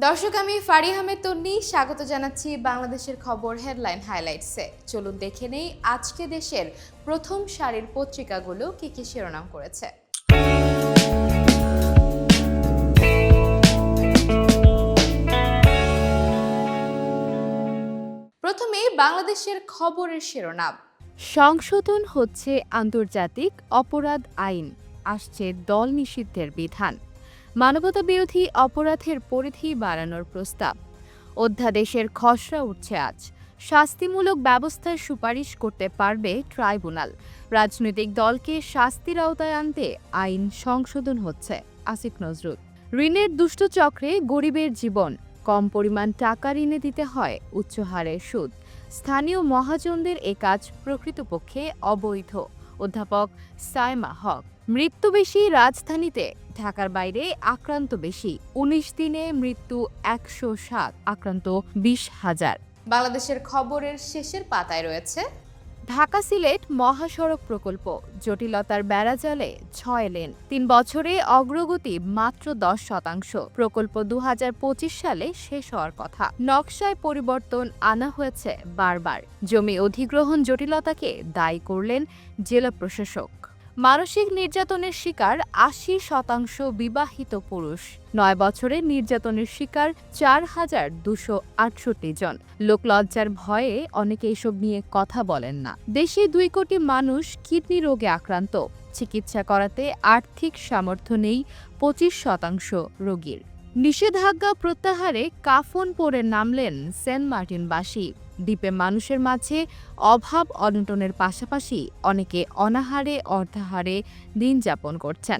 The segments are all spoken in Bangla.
দর্শক, আমি ফারি আহমেদ তন্নি স্বাগত জানাচ্ছি বাংলাদেশের খবর হেডলাইন হাইলাইটসে। চলুন দেখে নেই আজকে দেশের প্রথম সারির পত্রিকাগুলো কি কি শিরোনাম করেছে। প্রথমেই বাংলাদেশের খবরের শিরোনাম। সংশোধন হচ্ছে আন্তর্জাতিক অপরাধ আইন, আসছে দল নিষিদ্ধের বিধান, মানবতা বিরোধী অপরাধের পরিধি বাড়ানোর প্রস্তাব, অধ্যাদেশের খসড়া উঠছে আজ, শাস্তিমূলক ব্যবস্থার সুপারিশ করতে পারবে ট্রাইব্যুনাল, রাজনৈতিক দলকে শাস্তির আওতায় আনতে আইন সংশোধন হচ্ছে, আসিফ নজরুল। ঋণের দুষ্টচক্রে গরিবের জীবন, কম পরিমাণ টাকা ঋণে দিতে হয় উচ্চ হারের সুদ, স্থানীয় মহাজনদের এ কাজ প্রকৃতপক্ষে অবৈধ, অধ্যাপক সায়মা হক। মৃত্যু বেশি রাজধানীতে, ঢাকার বাইরে আক্রান্ত বেশি, ১৯ দিনে মৃত্যু ১০৭, আক্রান্ত ২০,০০০। বাংলাদেশের খবরের শেষের পাতায় রয়েছে ঢাকা সিলেট মহাসড়ক প্রকল্প, জটিলতার বেড়াজালে ৬ লেন, ৩ বছরে অগ্রগতি মাত্র ১০%। প্রকল্প ২০২৫ সালে শেষ হওয়ার কথা, নকশায় পরিবর্তন আনা হয়েছে বারবার। জমি অধিগ্রহণ জটিলতাকে দায়ী করলেন জেলা প্রশাসক। মানসিক নির্যাতনের শিকার ৮০% বিবাহিত পুরুষ, ৯ বছরের নির্যাতনের শিকার ৪,২৬৮ জন। লোকলজ্জার ভয়ে অনেকে এসব নিয়ে কথা বলেন না। দেশে ২ কোটি মানুষ কিডনি রোগে আক্রান্ত, চিকিৎসা করাতে আর্থিক সামর্থ্য নেই ২৫% রোগীর। নিষেধাজ্ঞা প্রত্যাহারে কাফন পরে নামলেন সেন্ট মার্টিনবাসী। দ্বীপে মানুষের মাঝে অভাব অনটনের পাশাপাশি অনেকে অনাহারে অর্ধাহারে দিন যাপন করছেন।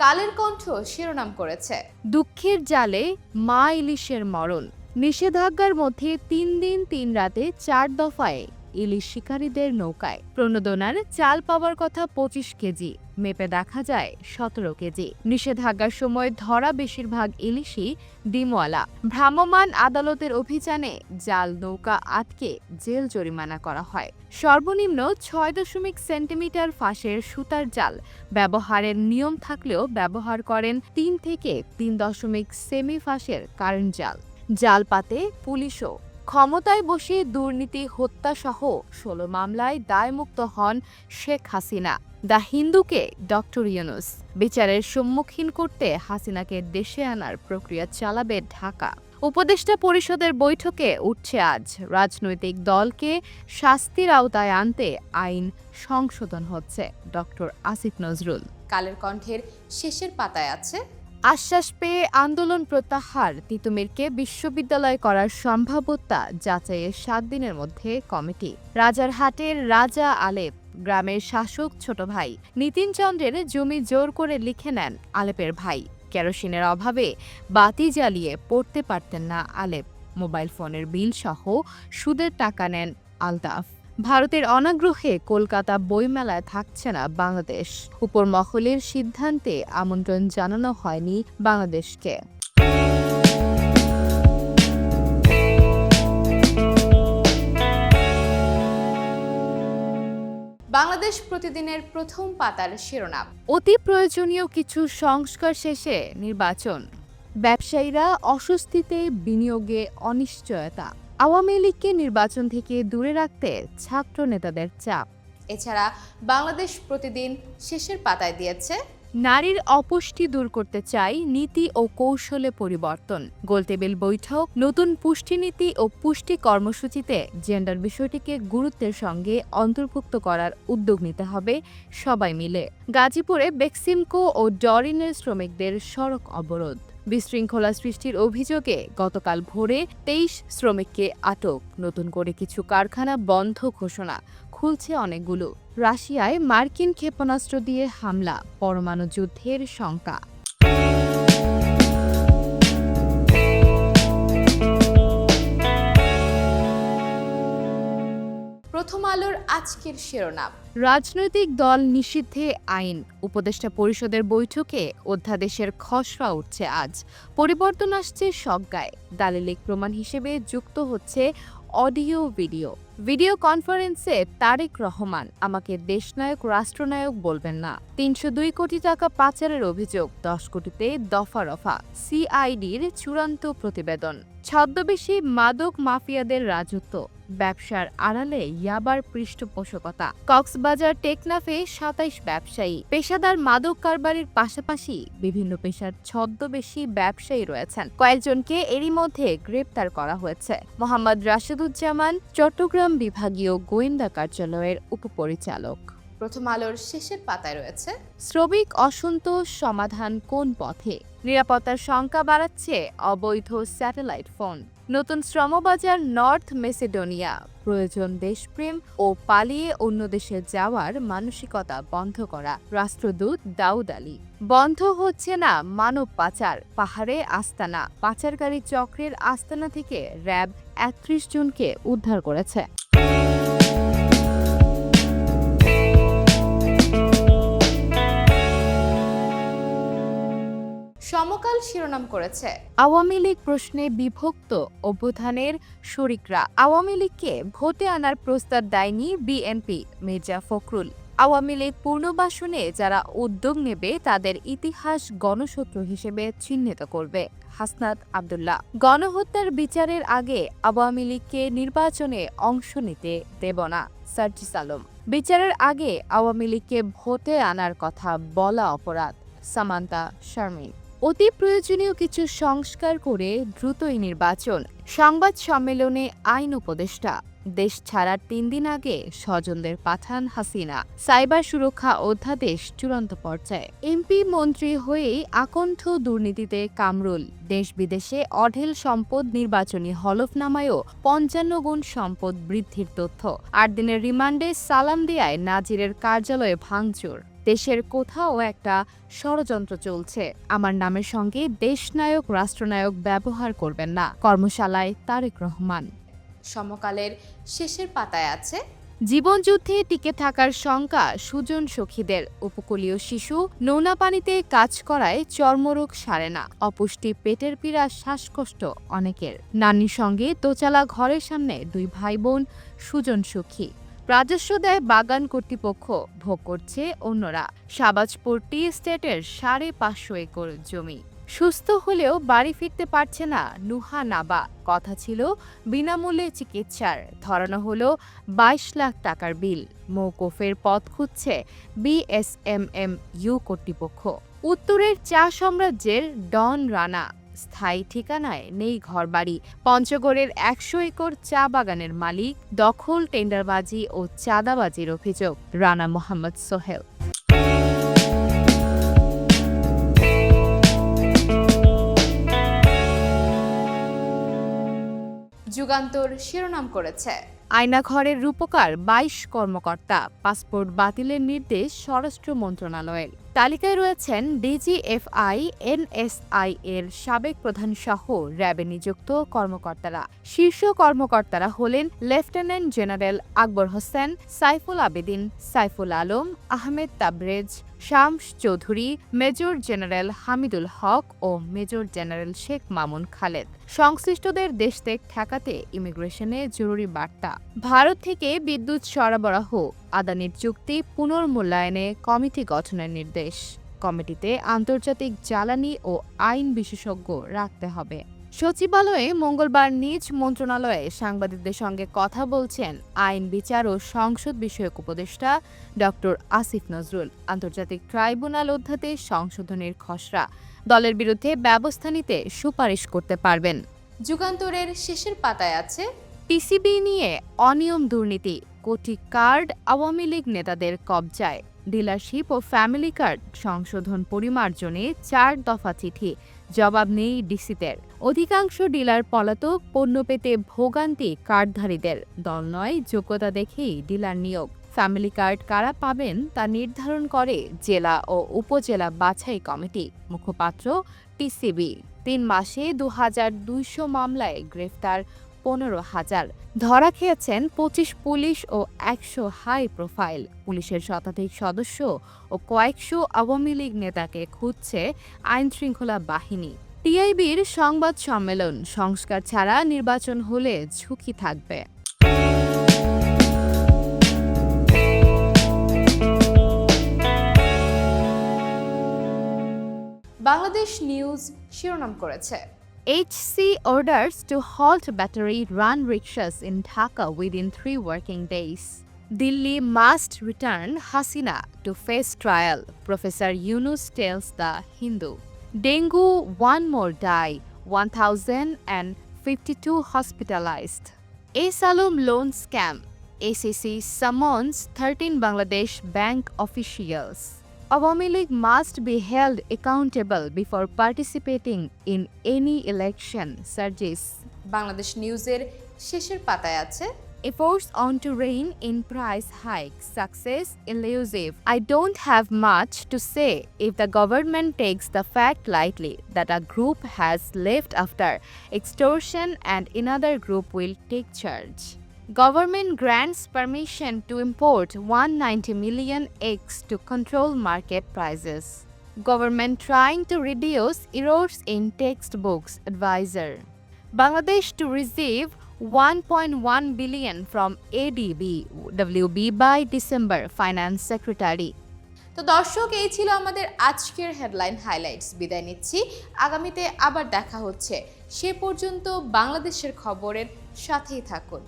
কালের কণ্ঠ শিরোনাম করেছে দুঃখের জালে মা ইলিশের মরণ, নিষেধাজ্ঞার মধ্যে ৩ দিন ৩ রাতে ৪ দফায় ইলিশ শিকারীদের নৌকায়। প্রণোদনার চাল পাওয়ার কথা ২৫ কেজি, মেপে দেখা যায় ১৭ কেজি। নিষেধাজ্ঞার সময় ধরা বেশিরভাগ ইলিশই ডিমওয়ালা। ভ্রাম্যমাণ আদালতের অভিযানে জাল নৌকা আটকে জেল জরিমানা করা হয়। সর্বনিম্ন ৬ সেন্টিমিটার ফাঁসের সুতার জাল ব্যবহারের নিয়ম থাকলেও ব্যবহার করেন ৩ থেকে ৩ সেমি ফাঁসের কারেন্ট জাল। জাল পাতে পুলিশও। ক্ষমতায় বসে দুর্নীতি হত্যাসহ ১৬ মামলায় দায়মুক্ত হন শেখ হাসিনা। দ্য হিন্দুকে ডক্টর ইউনূস। বিচারের সম্মুখীন করতে হাসিনাকে দেশে আনার প্রক্রিয়া চালাবে ঢাকা। উপদেষ্টা পরিষদের বৈঠকে উঠছে আজ, রাজনৈতিক দলকে শাস্তির আওতায় আনতে আইন সংশোধন হচ্ছে, ডক্টর আসিফ নজরুল। কালের কণ্ঠের শেষের পাতায় আছে আশ্বাস পেয়ে আন্দোলন প্রত্যাহার, তিতুমিরকে বিশ্ববিদ্যালয় করার সম্ভাব্যতা যাচাইয়ের ৭ দিনের মধ্যে কমিটি। রাজারহাটের রাজা আলেপ গ্রামের শাসক ছোট ভাই নিতিন চন্দ্রের জমি জোর করে লিখে নেন আলেপের ভাই। কেরোসিনের অভাবে বাতি জ্বালিয়ে পড়তে পারতেন না আলেপ। মোবাইল ফোনের বিল সহ সুদের টাকা নেন আলতাফ। ভারতের অনাগ্রহে কলকাতা বইমেলায় থাকছে না বাংলাদেশ, উপর মহলের সিদ্ধান্তে আমন্ত্রণ জানানো হয়নি বাংলাদেশকে। বাংলাদেশ প্রতিদিনের প্রথম পাতার শিরোনাম, অতি প্রয়োজনীয় কিছু সংস্কার শেষে নির্বাচন, ব্যবসায়ীরা অস্বস্তিতে, বিনিয়োগে অনিশ্চয়তা, আওয়ামী লীগকে নির্বাচন থেকে দূরে রাখতে ছাত্র নেতাদের চাপ। এছাড়া বাংলাদেশ প্রতিদিন শেষের পাতায় দিয়েছে নারীর অপুষ্টি দূর করতে চাই, নীতি ও কৌশলে পরিবর্তন, গোলটেবিল বৈঠক, নতুন পুষ্টিনীতি ও পুষ্টি কর্মসূচিতে জেন্ডার বিষয়টিকে গুরুত্বের সঙ্গে অন্তর্ভুক্ত করার উদ্যোগ নিতে হবে সবাই মিলে। গাজীপুরে বেক্সিমকো ও ডরিনের শ্রমিকদের সড়ক অবরোধ, বিশৃঙ্খলা সৃষ্টির অভিযোগে গতকাল ভোরে ২৩ শ্রমিককে আটক, নতুন করে কিছু কারখানা বন্ধ ঘোষণা, খুলছে অনেকগুলো। রাশিয়ায় মার্কিন ক্ষেপণাস্ত্র দিয়ে হামলা, পরমাণু যুদ্ধের শঙ্কা। প্রথম আলোর আজকের শিরোনাম, রাজনৈতিক দল নিষিদ্ধে আইন, উপদেষ্টা পরিষদের বৈঠকে অধ্যাদেশের খসড়া উঠছে আজ, পরিবর্তন আসছে সজ্ঞায়, দালিলিক প্রমাণ হিসেবে যুক্ত হচ্ছে অডিও ভিডিও কনফারেন্সে তারেক রহমান, আমাকে দেশনায়ক রাষ্ট্রনায়ক বলবেন না। ৩০২ কোটি টাকা পাচারের অভিযোগ, ১০ কোটিতে দফা রফা। সিআইডির চূড়ান্ত প্রতিবেদন। ছদ্মবেশী মাদক মাফিয়াদের রাজত্ব, ব্যবসার আড়ালে ইয়াবার পৃষ্ঠপোষকতা। কক্সবাজার টেকনাফে ২৭ ব্যবসায়ী। পেশাদার মাদক কারবারির পাশাপাশি বিভিন্ন পেশার ছদ্মবেশী ব্যবসায়ী রয়েছেন। কয়েকজনকে এরই মধ্যে গ্রেপ্তার করা হয়েছে। মোহাম্মদ রাশেদুজ্জামান, চট্টগ্রাম বিভাগীয় গোয়েন্দা কার্যালয়ের উপপরিচালক। প্রথম আলোর শেষের পাতায় রয়েছে, শ্রমিক অসন্তোষ সমাধান কোন পথে? নিরাপত্তার শঙ্কা বাড়াচ্ছে অবৈধ স্যাটেলাইট ফোন। নতুন শ্রমবাজার নর্থ মেসিডোনিয়া, প্রয়োজন দেশপ্রেম ও পালিয়ে অন্য দেশে যাওয়ার মানসিকতা বন্ধ করা। রাষ্ট্রদূত দাউদ আলী। বন্ধ হচ্ছে না মানব পাচার, পাহাড়ে আস্তানা। পাচারকারী চক্রের আস্তানা থেকে র্যাব ৩১ জনকে উদ্ধার করেছে। সমকাল শিরোনাম করেছে, আওয়ামী লীগ প্রশ্নে বিভক্ত অভ্যুত্থানের শরিকরা। আওয়ামী লীগকে ভোটে আনার প্রস্তাব দেয়নি বিএনপি, মির্জা ফখরুল। আওয়ামী লীগ পুনর্বাসনে যারা উদ্যোগ নেবে তাদের ইতিহাস গণশত্রু হিসেবে চিহ্নিত করবে, হাসনাত আব্দুল্লাহ। গণহত্যার বিচারের আগে আওয়ামী লীগকে নির্বাচনে অংশ নিতে দেব না, সার্জিস আলম। বিচারের আগে আওয়ামী লীগকে ভোটে আনার কথা বলা অপরাধ, সামান্তা শারমিন। অতি প্রয়োজনীয় কিছু সংস্কার করে দ্রুতই নির্বাচন। সংবাদ সম্মেলনে আইন উপদেষ্টা। দেশ ছাড়ার ৩ দিন আগে স্বজনদের পাঠান হাসিনা। সাইবার সুরক্ষা অধ্যাদেশ চূড়ান্ত পর্যায়ে। এমপি মন্ত্রী হয়েই আকণ্ঠ দুর্নীতিতে কামরুল। দেশ বিদেশে অঢেল সম্পদ, নির্বাচনী হলফনামায়ও ৫৫ গুণ সম্পদ বৃদ্ধির তথ্য। ৮ দিনের রিমান্ডে সালাম দেয়ায় নাজিরের কার্যালয়ে ভাঙচুর। দেশের কোথাও একটা ষড়যন্ত্র চলছে, আমার নামের সঙ্গে দেশনায়ক রাষ্ট্রনায়ক ব্যবহার করবেন না। কর্মশালায় তারেক রহমান। সমকালের শেষের পাতায় আছে, জীবনযুদ্ধে টিকে থাকার শঙ্কা সুজন সখীদের। উপকূলীয় শিশু নোনা পানিতে কাজ করায় চর্মরোগ সারে না। অপুষ্টি, পেটের পীড়া, শ্বাসকষ্ট অনেকের। নানির সঙ্গে দোচালা ঘরের সামনে ২ ভাই বোন সুজন সখী। রাজস্ব দেয় বাগান কর্তৃপক্ষ, ভোগ করছে অন্যরা। শাহবাজপুর টি এস্টেটের ৫৫০ একর জমি। সুস্থ হলেও বাড়ি ফিরতে পারছে না নুহা নাবা। কথা ছিল বিনামূল্যে চিকিৎসার, ধরানো হলো ২২ লাখ টাকার বিল। মওকুফের পথ খুঁজছে বিএসএমএমইউ কর্তৃপক্ষ। উত্তরের চা সাম্রাজ্যের ডন রানা, স্থায়ী ঠিকানায় নেই ঘরবাড়ি। পঞ্চগড়ের ১০০ একর চা বাগানের মালিক, দখল, টেন্ডারবাজি ও চাঁদাবাজির অভিযোগ, রানা মোহাম্মদ সোহেল। যুগান্তর শিরোনাম করেছে, আয়নাঘরের রূপকার ২২ কর্মকর্তা। পাসপোর্ট বাতিলের নির্দেশ স্বরাষ্ট্র মন্ত্রণালয়ের। তালিকায় রয়েছেন ডিজিএফআই, এনএসআই এর সাবেক প্রধান সহ র্যাবে নিযুক্ত কর্মকর্তারা। শীর্ষ কর্মকর্তারা হলেন lieutenant general Akbar Hossain, Saiful Abedin, Saiful Alam, Ahmed Tabrez, Shams Chowdhury, major general Hamidul হক ও মেজর জেনারেল শেখ মামুন খালেদ। সংশ্লিষ্টদের দেশত্যাগ ঠেকাতে ইমিগ্রেশনে জরুরি বার্তা। ভারত থেকে বিদ্যুৎ সরবরাহ, আদানির চুক্তি পুনর্মূল্যায়নে কমিটি গঠনের নির্দেশ। কমিটিতে আন্তর্জাতিক জ্বালানি ও আইন বিশেষজ্ঞ রাখতে হবে। সচিবালয়ে মঙ্গলবার নিজ মন্ত্রণালয়ে সাংবাদিকদের সঙ্গে কথা বলছেন আইন, বিচার ও সংসদ বিষয়ক উপদেষ্টা ডক্টর আসিফ নজরুল। আন্তর্জাতিক ট্রাইব্যুনাল অধ্যাদেশ সংশোধনের খসড়া দলের বিরুদ্ধে ব্যবস্থা নিতে সুপারিশ করতে পারবেন। যুগান্তরের শেষের পাতায় আছে, টিসিবি নিয়ে অনিয়ম দুর্নীতি, কোটি কার্ড আওয়ামী লীগ নেতাদের কবজায়। ডিলারশিপ ও ফ্যামিলি কার্ড সংশোধন পরিমার্জনে ৪ দফা চিঠি, জবাব নেই ডিসিদের। অধিকাংশ ডিলার পলাতক, পণ্য পেতে ভোগান্তি কার্ডধারীদের। দল নয়, যোগ্যতা দেখেই ডিলার নিয়োগ। ফ্যামিলি কার্ড কারা পাবেন তা নির্ধারণ করে জেলা ও উপজেলা বাছাই কমিটি। মুখপাত্র টিসিবি। ৩ মাসে ২,২০০ মামলায় গ্রেফতার ১৫,০০০। ধরা খেয়েছেন ২৫ পুলিশ ও ১০০ হাই প্রোফাইল। পুলিশের শতাধিক সদস্য ও কয়েকশো আওয়ামী লীগ নেতাকে খুঁজছে আইনশৃঙ্খলা বাহিনী। টিআইবির সংবাদ সম্মেলন, সংস্কার ছাড়া নির্বাচন হলে ঝুঁকি থাকবে। বাংলাদেশ নিউজ শিরোনাম করেছে, HC orders to halt battery run rickshaws in Dhaka within 3 working days. Delhi must return Hasina to face trial, Professor Yunus tells The Hindu. Dengue, one more die, 1,052 hospitalized. Salom loan scam, ACC summons 13 Bangladesh bank officials. Awami League must be held accountable before participating in any election, surges. Bangladesh নিউজের শেষের পাতায় আছে, efforts on to rein in price hike, success elusive. I don't have much to say if the government takes the fact lightly that a group has left after extortion and another group will take charge. Government grants permission to import 190 million eggs to control market prices. Government trying to reduce errors in textbooks, advisor. Bangladesh to receive 1.1 billion from ADB-WB by December, Finance Secretary. তো দর্শক, এই ছিল আমাদের আজকের হেডলাইন হাইলাইটস। বিদায় নিচ্ছি, আগামীতে আবার দেখা হচ্ছে। সে পর্যন্ত বাংলাদেশের খবরের সাথেই থাকুন।